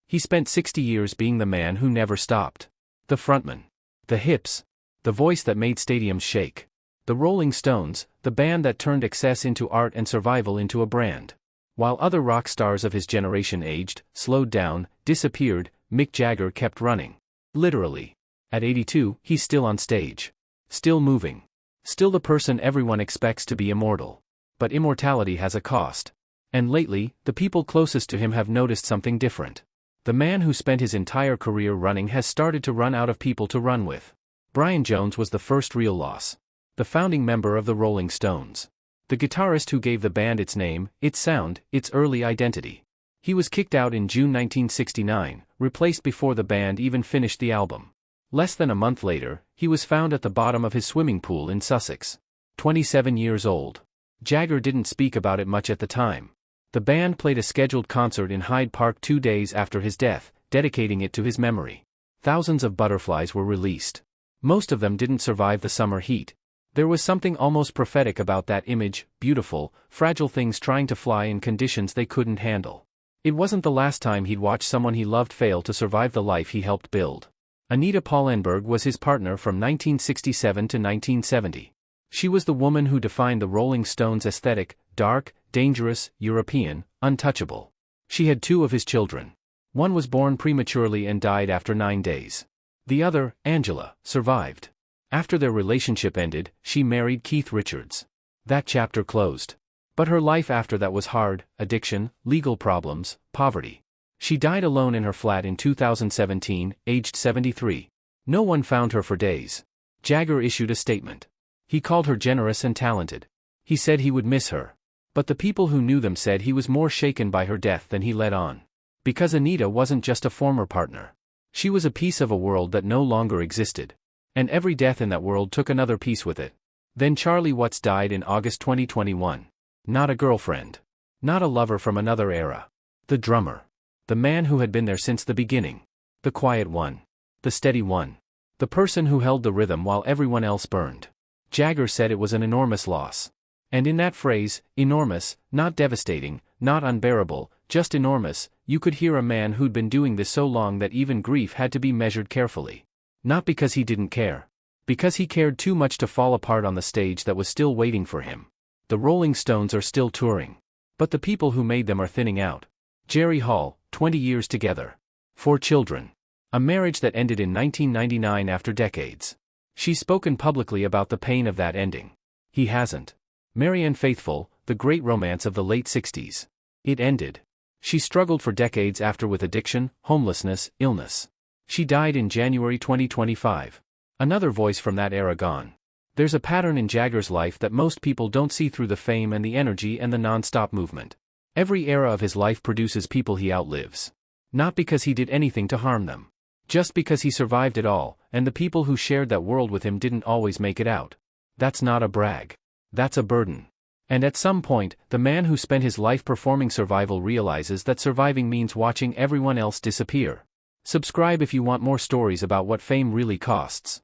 He spent 60 years being the man who never stopped. The frontman. The hips. The voice that made stadiums shake. The Rolling Stones, the band that turned excess into art and survival into a brand. While other rock stars of his generation aged, slowed down, disappeared, Mick Jagger kept running. Literally. At 82, he's still on stage. Still moving. Still the person everyone expects to be immortal. But immortality has a cost. And lately, the people closest to him have noticed something different. The man who spent his entire career running has started to run out of people to run with. Brian Jones was the first real loss. The founding member of the Rolling Stones. The guitarist who gave the band its name, its sound, its early identity. He was kicked out in June 1969, replaced before the band even finished the album. Less than a month later, he was found at the bottom of his swimming pool in Sussex. 27 years old. Jagger didn't speak about it much at the time. The band played a scheduled concert in Hyde Park 2 days after his death, dedicating it to his memory. Thousands of butterflies were released. Most of them didn't survive the summer heat. There was something almost prophetic about that image, beautiful, fragile things trying to fly in conditions they couldn't handle. It wasn't the last time he'd watched someone he loved fail to survive the life he helped build. Anita Pallenberg was his partner from 1967 to 1970. She was the woman who defined the Rolling Stones' aesthetic: dark, dangerous, European, untouchable. She had 2 of his children. One was born prematurely and died after 9 days. The other, Angela, survived. After their relationship ended, she married Keith Richards. That chapter closed. But her life after that was hard: addiction, legal problems, poverty. She died alone in her flat in 2017, aged 73. No one found her for days. Jagger issued a statement. He called her generous and talented. He said he would miss her. But the people who knew them said he was more shaken by her death than he let on. Because Anita wasn't just a former partner. She was a piece of a world that no longer existed. And every death in that world took another piece with it. Then Charlie Watts died in August 2021. Not a girlfriend. Not a lover from another era. The drummer. The man who had been there since the beginning. The quiet one. The steady one. The person who held the rhythm while everyone else burned. Jagger said it was an enormous loss. And in that phrase, enormous, not devastating, not unbearable, just enormous, you could hear a man who'd been doing this so long that even grief had to be measured carefully. Not because he didn't care. Because he cared too much to fall apart on the stage that was still waiting for him. The Rolling Stones are still touring. But the people who made them are thinning out. Jerry Hall, 20 years together. 4 children. A marriage that ended in 1999 after decades. She's spoken publicly about the pain of that ending. He hasn't. Marianne Faithfull, the great romance of the late 60s. It ended. She struggled for decades after with addiction, homelessness, illness. She died in January 2025. Another voice from that era gone. There's a pattern in Jagger's life that most people don't see through the fame and the energy and the non-stop movement. Every era of his life produces people he outlives. Not because he did anything to harm them. Just because he survived it all, and the people who shared that world with him didn't always make it out. That's not a brag. That's a burden. And at some point, the man who spent his life performing survival realizes that surviving means watching everyone else disappear. Subscribe if you want more stories about what fame really costs.